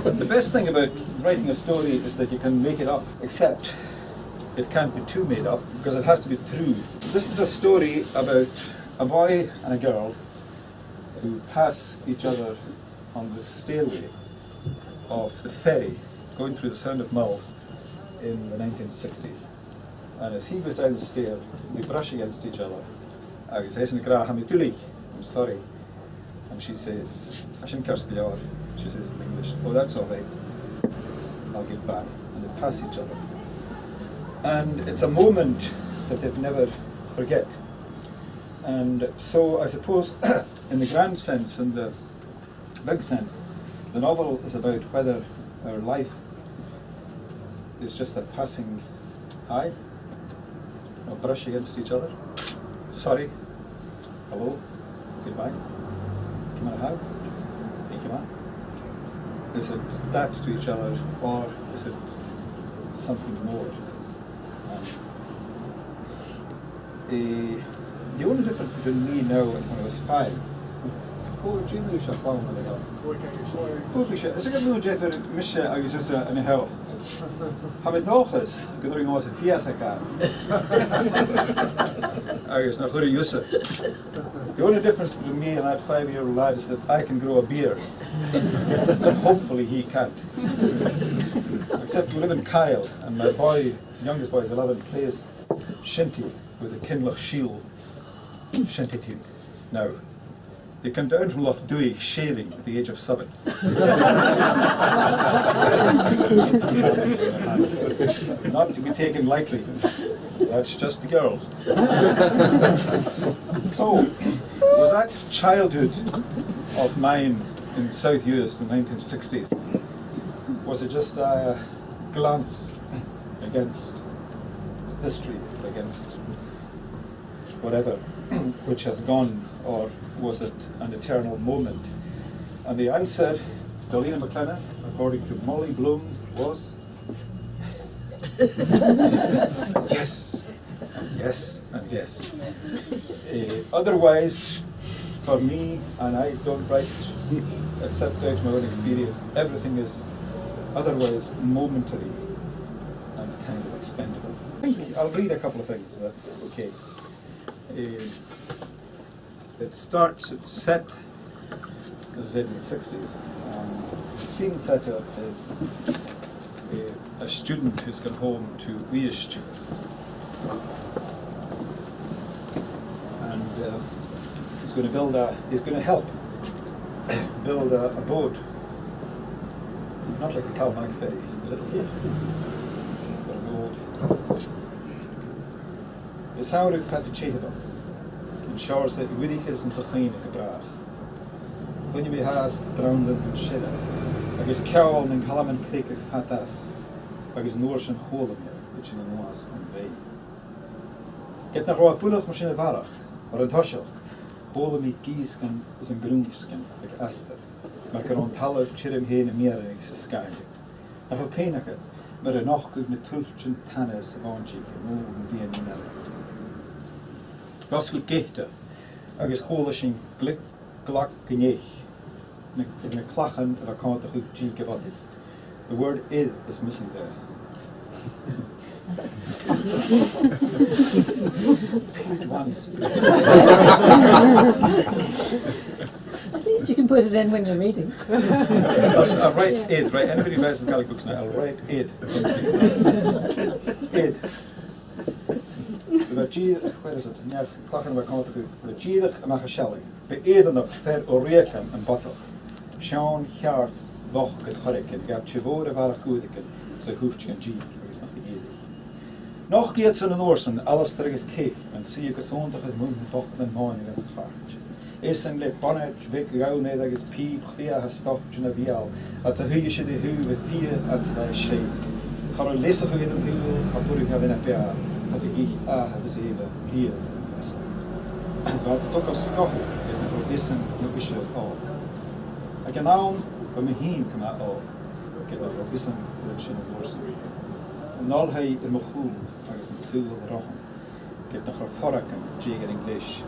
The best thing about writing a story is that you can make it up, except it can't be too made up because it has to be true. This is a story about a boy and a girl who pass each other on the stairway of the ferry going through the Sound of Mull in the 1960s. And as he goes down the stair, they brush against each other. I'm sorry. And she says, she says in English, oh, that's all right, I'll give back. And they pass each other. And it's a moment that they've never forget. And so I suppose, in the grand sense, in the big sense, the novel is about whether our life is just a passing eye, a brush against each other. Sorry, hello, goodbye, come on how, come on. Is it that to each other, or is it something more? The only difference between me now and when I was 5, is ik nu Jeffer misje agus is in hell. Have it dochas, gedring was a fiasa cars. Agus na good use. The only difference between me and that 5-year-old lad is that I can grow a beard. And hopefully he can't. Except we live in Kyle, and my boy, youngest boy is 11, plays shinty with a Kinloch shield shinty tune. Now, they come down from Loch Dewey shaving at the age of 7. Not to be taken lightly. That's just the girls. So, was that childhood of mine in South US in the 1960s? Was it just a glance against history, against whatever which has gone, or was it an eternal moment? And the answer, Dalina McLennan, according to Molly Bloom, was yes. Yes, yes, and yes. Otherwise, for me, and I don't write except out my own experience, everything is otherwise momentary and kind of expendable. I'll read a couple of things, if that's okay. It's set, as I said, in the 60s. The scene setup is a student who's gone home to Uist. And he's going to help build a boat. Not like the Calmac ferry, a little bit. But a boat. The sound of Faticheva. And showers that Widiches and Sachine gebracht. When you be has the drowned and shedder. Agus Carol and Calaman Creek Fatas. Agus Noors and Holem, which in the Noas and Bay. Get nach Roa Pulach machine Varach, or a Toshel. Bolemi Giesken is een groensken, like Aster. Maar kan onthalen Chirim heen en meer en ik se skaaide. Nach al Kenake, maar een nog goed met tulchen tannes aantjik en moe en vien in elle. Gaskul gechte, agus holishing glik glak gneich. In a klachen of a kant goed jik about it. The word id is missing there. Page 1. At least you can put it in when you're reading. I'll write id, right? Anybody who buys some Gaelic books now, I'll write id. Id. Where is it? Klachen of a kant goed. The Jidach and Machashelli. Be eden of fair Orekan and Bottle. Sean Hjart Voch get Hurricane, got Chivore Valakudican, so Hoofje and Jeek, is not the Edig. Nog geht's in the Norsen, alles terug is Cape, and see you gezondag het moon toch en mooi against het hart. Is een lip bonnet, wik gauw nedig is piep, clear has stopped in a vial, at a huisje de hu with vier at the shape. Har een lisse in een huwel, gaat terug naar een jaar, had ik het is even hier. Wat het ook op school, het is een logische al. Ik kan nou bij me heen komen ook. Ik heb dat is een logische woord. En al hij in mijn goed. Agus an súil rohan. Get nach forrakan, jigar English.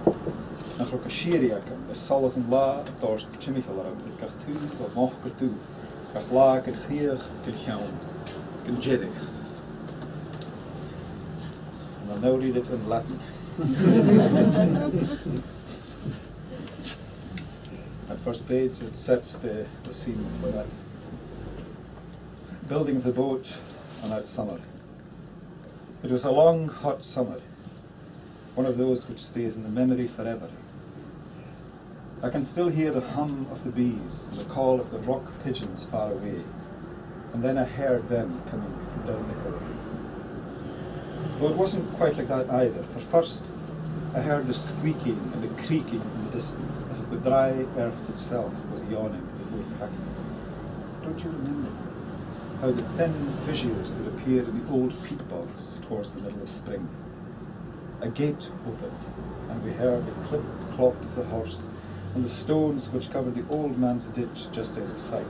Nach shiriakan, a solas an la, a dorst chimichal it gach tú, a moch go tú. Gachlá, Gachliach, Gachjaun, Gajedig. And I'll now read it in Latin. At first page, it sets the scene for that. Building the boat on that summer. It was a long, hot summer, one of those which stays in the memory forever. I can still hear the hum of the bees and the call of the rock pigeons far away, and then I heard them coming from down the hill. Though it wasn't quite like that either, for first I heard the squeaking and the creaking in the distance, as if the dry earth itself was yawning before cracking. Don't you remember how the thin fissures would appear in the old peat bogs towards the middle of spring? A gate opened, and we heard the clip-clop of the horse and the stones which covered the old man's ditch just out of sight.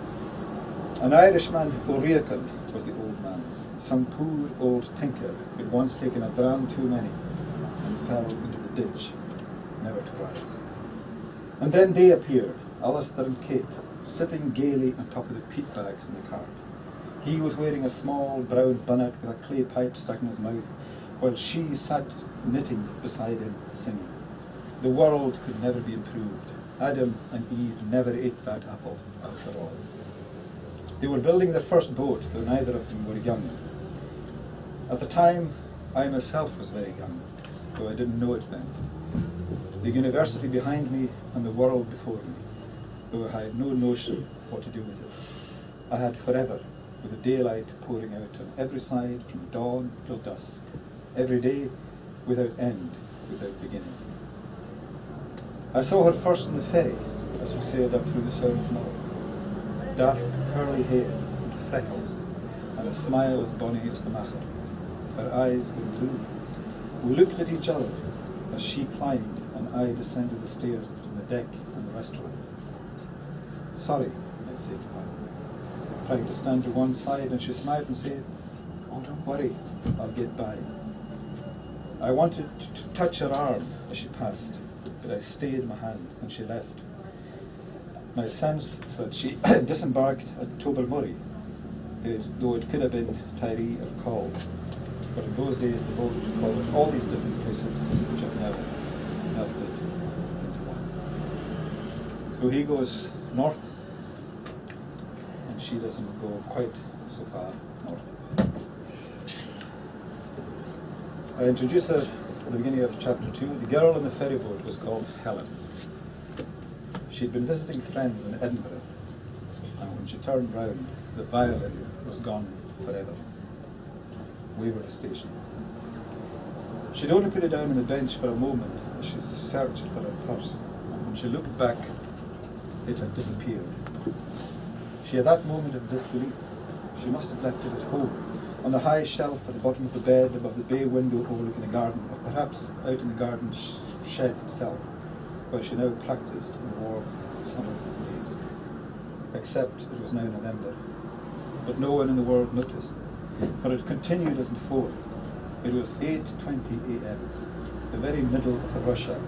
An Irishman, O'Riordan, was the old man, some poor old tinker who had once taken a dram too many and fell into the ditch, never to rise. And then they appeared, Alistair and Kate, sitting gaily on top of the peat bags in the cart. He was wearing a small brown bonnet with a clay pipe stuck in his mouth, while she sat knitting beside him, singing. The world could never be improved. Adam and Eve never ate that apple, after all. They were building their first boat, though neither of them were young. At the time, I myself was very young, though I didn't know it then. The university behind me and the world before me, though I had no notion what to do with it. I had forever, with the daylight pouring out on every side from dawn till dusk, every day, without end, without beginning. I saw her first in the ferry, as we sailed up through the South North. Dark, curly hair and freckles, and a smile as bonny as the macher. Her eyes were blue. We looked at each other as she climbed and I descended the stairs between the deck and the restaurant. Sorry, I said to her, trying to stand to one side, and she smiled and said, "Oh, don't worry, I'll get by." I wanted to touch her arm as she passed, but I stayed my hand and she left. My sense is that she disembarked at Tobermory, though it could have been Tyree or Call. But in those days the boat covered all these different places which have now melted into one. So he goes north, and she doesn't go quite so far north. I introduce her at the beginning of chapter 2. The girl in the ferryboat was called Helen. She'd been visiting friends in Edinburgh, and when she turned round, the violin was gone forever. Waverley Station. She'd only put it down on the bench for a moment as she searched for her purse, and when she looked back, it had disappeared. She had that moment of disbelief. She must have left it at home, on the high shelf at the bottom of the bed above the bay window overlooking the garden, or perhaps out in the garden shed itself, where she now practised in warm summer days. Except it was now November. But no one in the world noticed, for it continued as before. It was 8:20 a.m., the very middle of the rush hour.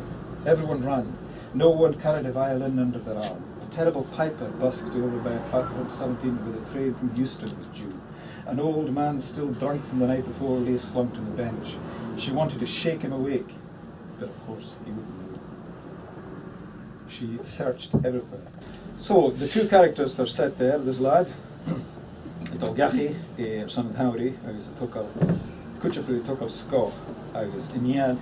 Everyone ran. No one carried a violin under their arm. A terrible piper busked over by a platform 17 where the train from Euston was due. An old man still drunk from the night before lay slumped on the bench. She wanted to shake him awake, but of course he wouldn't move. She searched everywhere. So the two characters are set there. This lad, Dalgachi, son of Henry, agus tukal Kuchapu tukal Sko, agus Inyan,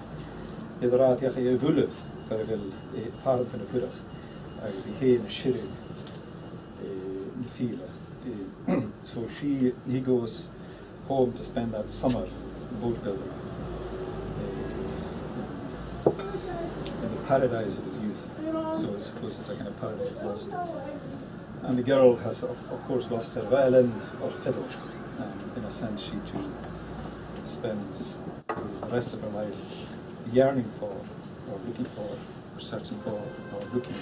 Idrat Yachi Vulu, Fergal, Parent and a Furach, agus he and Shirid, Nefila. So he goes home to spend that summer boat building in the paradise of his youth. So I suppose it's a kind of paradise lost. And the girl has, of course, lost her violin or fiddle. In a sense, she too spends the rest of her life yearning for, or looking for, or searching for, or looking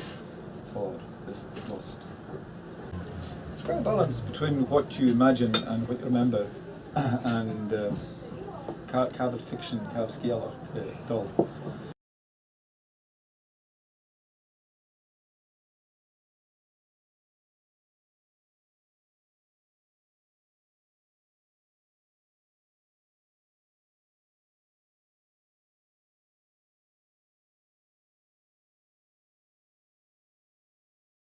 for this lost. It's quite a balance between what you imagine and what you remember, and Cabot fiction, Cab Scialach, dull.